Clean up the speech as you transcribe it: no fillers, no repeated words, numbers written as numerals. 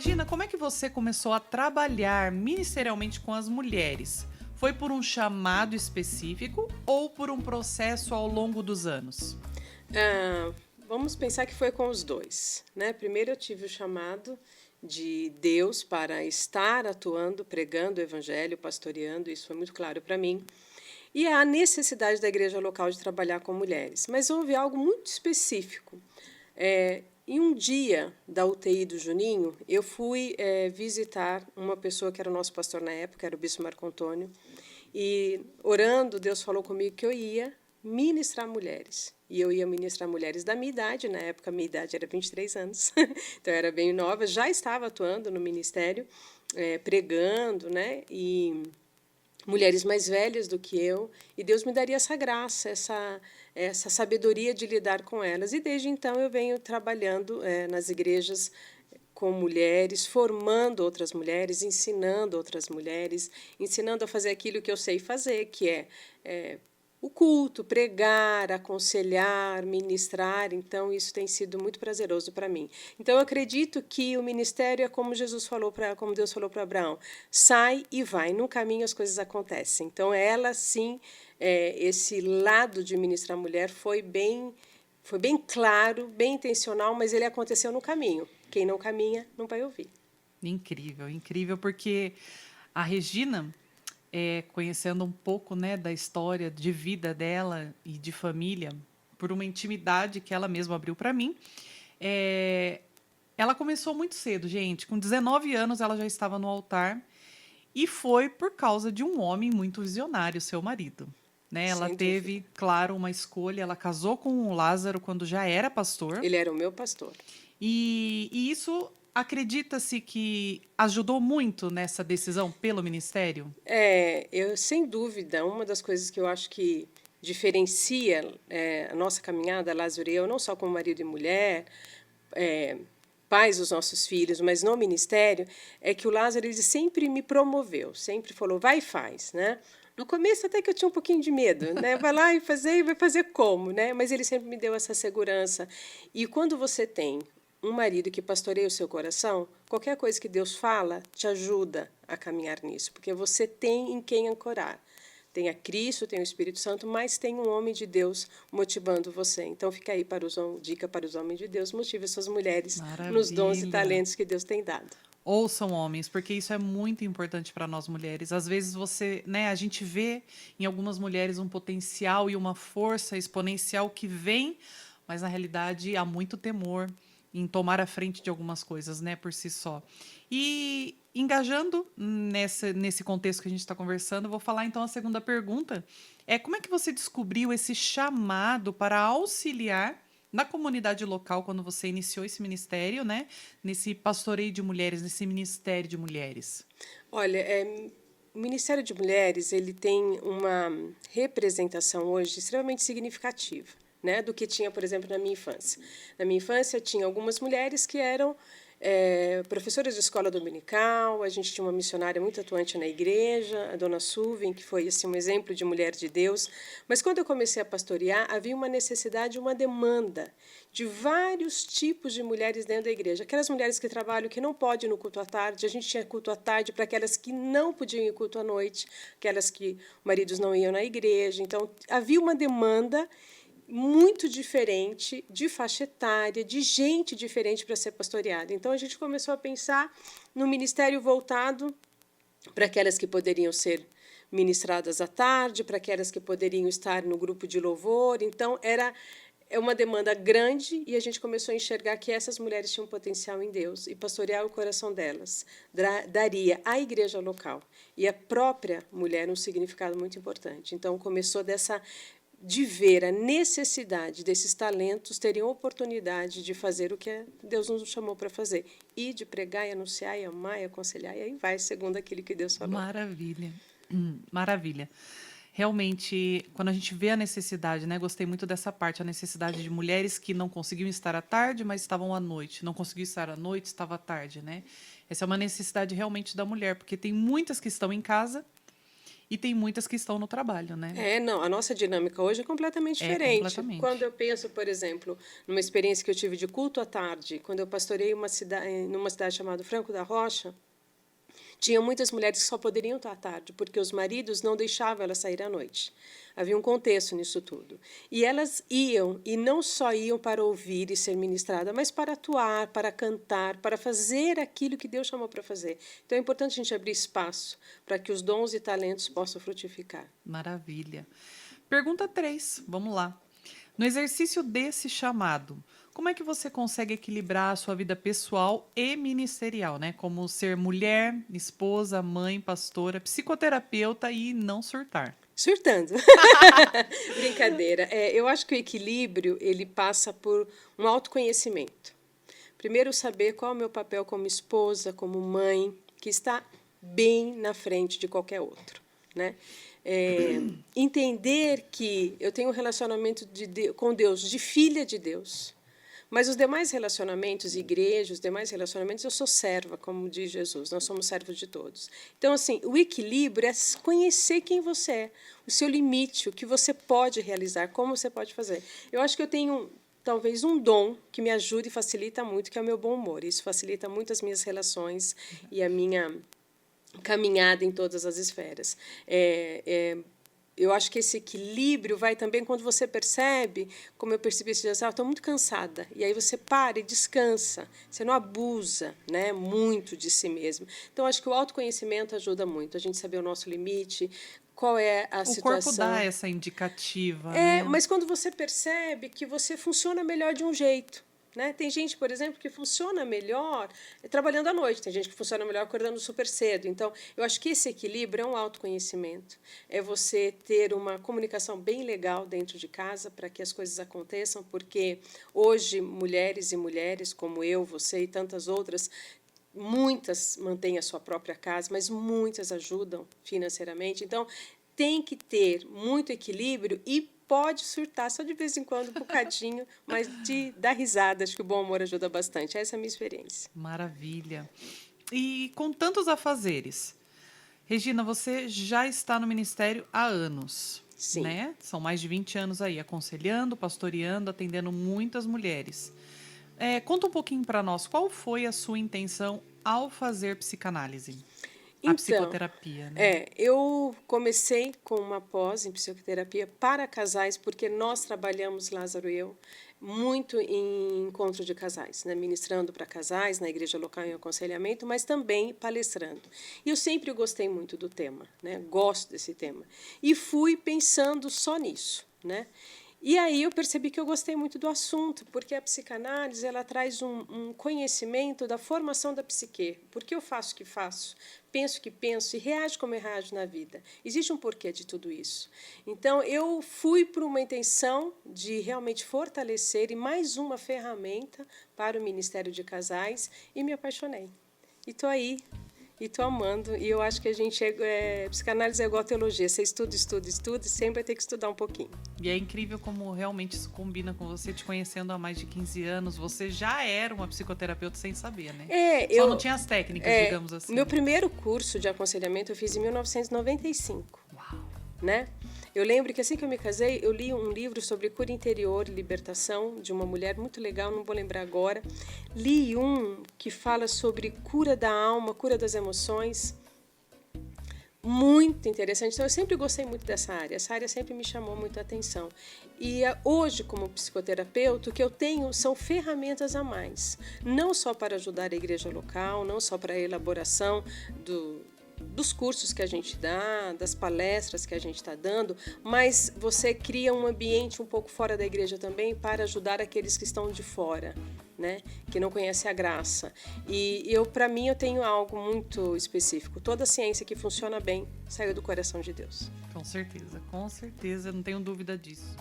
Regina, como é que você começou a trabalhar ministerialmente com as mulheres? Foi por um chamado específico ou por um processo ao longo dos anos? Ah, vamos pensar que foi com os dois, né? Primeiro eu tive o chamado de Deus para estar atuando, pregando o evangelho, pastoreando, isso foi muito claro para mim. E a necessidade da igreja local de trabalhar com mulheres. Mas houve algo muito específico. Em um dia da UTI do Juninho, eu fui visitar uma pessoa que era o nosso pastor na época, era o bispo Marco Antônio, e orando, Deus falou comigo que eu ia ministrar mulheres. E eu ia ministrar mulheres da minha idade, na época a minha idade era 23 anos, então eu era bem nova, já estava atuando no ministério, pregando, né? E mulheres mais velhas do que eu, e Deus me daria essa graça, essa sabedoria de lidar com elas. E desde então eu venho trabalhando nas igrejas com mulheres, formando outras mulheres, ensinando a fazer aquilo que eu sei fazer, que é o culto, pregar, aconselhar, ministrar. Então, isso tem sido muito prazeroso para mim. Então, eu acredito que o ministério é como como Deus falou para Abraão: sai e vai. No caminho as coisas acontecem. Então, ela sim, esse lado de ministrar mulher foi bem claro, bem intencional, mas ele aconteceu no caminho. Quem não caminha não vai ouvir. Incrível, incrível, porque a Regina, conhecendo um pouco, né, da história de vida dela e de família, por uma intimidade que ela mesma abriu para mim, é, ela começou muito cedo, gente. Com 19 anos, ela já estava no altar. E foi por causa de um homem muito visionário, seu marido. Né? Ela Sem dúvida. teve, claro, uma escolha. Ela casou com o Lázaro quando já era pastor. Ele era o meu pastor. E isso acredita-se que ajudou muito nessa decisão pelo ministério? Eu, sem dúvida, uma das coisas que eu acho que diferencia a nossa caminhada, Lázaro e eu, não só como marido e mulher, é, pais dos nossos filhos, mas no ministério, é que o Lázaro ele sempre me promoveu, sempre falou, vai e faz, né? No começo até que eu tinha um pouquinho de medo, né? Vai lá e vai fazer como, né? Mas ele sempre me deu essa segurança. E quando você tem um marido que pastoreia o seu coração, qualquer coisa que Deus fala te ajuda a caminhar nisso, porque você tem em quem ancorar. Tem a Cristo, tem o Espírito Santo, mas tem um homem de Deus motivando você. Então fica aí dica para os homens de Deus, motive suas mulheres nos dons e Maravilha. talentos que Deus tem dado. Ouçam homens, porque isso é muito importante para nós mulheres. Às vezes você, né, a gente vê em algumas mulheres um potencial e uma força exponencial que vem, mas na realidade há muito temor em tomar a frente de algumas coisas, né, por si só. E engajando nesse contexto que a gente está conversando, vou falar então a segunda pergunta. Como é que você descobriu esse chamado para auxiliar na comunidade local quando você iniciou esse ministério, né? Nesse pastoreio de mulheres, nesse ministério de mulheres? Olha, o Ministério de Mulheres ele tem uma representação hoje extremamente significativa, né, do que tinha, por exemplo, na minha infância. Na minha infância tinha algumas mulheres que eram professoras de escola dominical, a gente tinha uma missionária muito atuante na igreja, a dona Suven, que foi assim, um exemplo de mulher de Deus. Mas quando eu comecei a pastorear, havia uma necessidade, uma demanda de vários tipos de mulheres dentro da igreja. Aquelas mulheres que trabalham que não podem ir no culto à tarde, a gente tinha culto à tarde para aquelas que não podiam ir culto à noite, aquelas que maridos não iam na igreja. Então, havia uma demanda muito diferente de faixa etária, de gente diferente para ser pastoreada. Então a gente começou a pensar no ministério voltado para aquelas que poderiam ser ministradas à tarde, para aquelas que poderiam estar no grupo de louvor. Então é uma demanda grande e a gente começou a enxergar que essas mulheres tinham potencial em Deus e pastorear o coração delas daria à igreja local e à própria mulher um significado muito importante. Então começou de ver a necessidade desses talentos terem oportunidade de fazer o que Deus nos chamou para fazer. E de pregar, e anunciar, e amar, e aconselhar, e aí vai, segundo aquilo que Deus falou. Maravilha. Maravilha. Realmente, quando a gente vê a necessidade, né? Gostei muito dessa parte, a necessidade de mulheres que não conseguiam estar à tarde, mas estavam à noite. Não conseguiam estar à noite, estava à tarde, né? Essa é uma necessidade realmente da mulher, porque tem muitas que estão em casa E tem muitas que estão no trabalho, né? Não, a nossa dinâmica hoje é completamente diferente. Completamente. Quando eu penso, por exemplo, numa experiência que eu tive de culto à tarde, quando eu pastorei numa cidade chamada Franco da Rocha, tinha muitas mulheres que só poderiam estar à tarde, porque os maridos não deixavam elas sair à noite. Havia um contexto nisso tudo. E elas iam, e não só iam para ouvir e ser ministradas, mas para atuar, para cantar, para fazer aquilo que Deus chamou para fazer. Então, é importante a gente abrir espaço para que os dons e talentos possam frutificar. Maravilha. Pergunta 3, vamos lá. No exercício desse chamado, como é que você consegue equilibrar a sua vida pessoal e ministerial, né? Como ser mulher, esposa, mãe, pastora, psicoterapeuta e não surtar. Surtando. Brincadeira. Eu acho que o equilíbrio ele passa por um autoconhecimento. Primeiro, saber qual é o meu papel como esposa, como mãe, que está bem na frente de qualquer outro, né? Entender que eu tenho um relacionamento com Deus, de filha de Deus, mas os demais relacionamentos, igreja, os demais relacionamentos, eu sou serva, como diz Jesus, nós somos servos de todos. Então, assim, o equilíbrio é conhecer quem você é, o seu limite, o que você pode realizar, como você pode fazer. Eu acho que eu tenho talvez um dom que me ajuda e facilita muito, que é o meu bom humor. Isso facilita muito as minhas relações e a minha caminhada em todas as esferas. Eu acho que esse equilíbrio vai também quando você percebe, como eu percebi esses dias, estou muito cansada. E aí você para e descansa, você não abusa, né, muito de si mesmo. Então, acho que o autoconhecimento ajuda muito, a gente saber o nosso limite, qual é a situação. O corpo dá essa indicativa, né? Mas quando você percebe que você funciona melhor de um jeito. Né? Tem gente, por exemplo, que funciona melhor trabalhando à noite, tem gente que funciona melhor acordando super cedo. Então, eu acho que esse equilíbrio é um autoconhecimento, é você ter uma comunicação bem legal dentro de casa para que as coisas aconteçam, porque hoje mulheres e mulheres como eu, você e tantas outras, muitas mantêm a sua própria casa, mas muitas ajudam financeiramente. Então, tem que ter muito equilíbrio e pode surtar só de vez em quando, um bocadinho, mas de dar risada. Acho que o bom humor ajuda bastante. Essa é a minha experiência. Maravilha. E com tantos afazeres, Regina, você já está no ministério há anos. Sim. Né? São mais de 20 anos aí, aconselhando, pastoreando, atendendo muitas mulheres. Conta um pouquinho para nós, qual foi a sua intenção ao fazer psicanálise? A psicoterapia, né? Eu comecei com uma pós em psicoterapia para casais, porque nós trabalhamos, Lázaro e eu, muito em encontro de casais, né? Ministrando para casais, na igreja local em aconselhamento, mas também palestrando. E eu sempre gostei muito do tema, né? Gosto desse tema. E fui pensando só nisso, né? E aí eu percebi que eu gostei muito do assunto, porque a psicanálise ela traz um conhecimento da formação da psique. Por que eu faço o que faço? Penso o que penso e reajo como eu reajo na vida. Existe um porquê de tudo isso. Então, eu fui por uma intenção de realmente fortalecer e mais uma ferramenta para o Ministério de Casais e me apaixonei. E estou aí. E estou amando. E eu acho que a gente psicanálise é igual a teologia. Você estuda e sempre vai ter que estudar um pouquinho. E é incrível como realmente isso combina com você, te conhecendo há mais de 15 anos. Você já era uma psicoterapeuta sem saber, né? Só não tinha as técnicas, digamos assim. Meu primeiro curso de aconselhamento eu fiz em 1995. Uau! Né? Eu lembro que assim que eu me casei, eu li um livro sobre cura interior e libertação de uma mulher muito legal, não vou lembrar agora. Li um que fala sobre cura da alma, cura das emoções. Muito interessante. Então, eu sempre gostei muito dessa área. Essa área sempre me chamou muito a atenção. E hoje, como psicoterapeuta, o que eu tenho são ferramentas a mais. Não só para ajudar a igreja local, não só para a elaboração dos cursos que a gente dá, das palestras que a gente está dando, mas você cria um ambiente um pouco fora da igreja também para ajudar aqueles que estão de fora, né? Que não conhecem a graça. E para mim, eu tenho algo muito específico. Toda ciência que funciona bem saiu do coração de Deus. Com certeza, não tenho dúvida disso.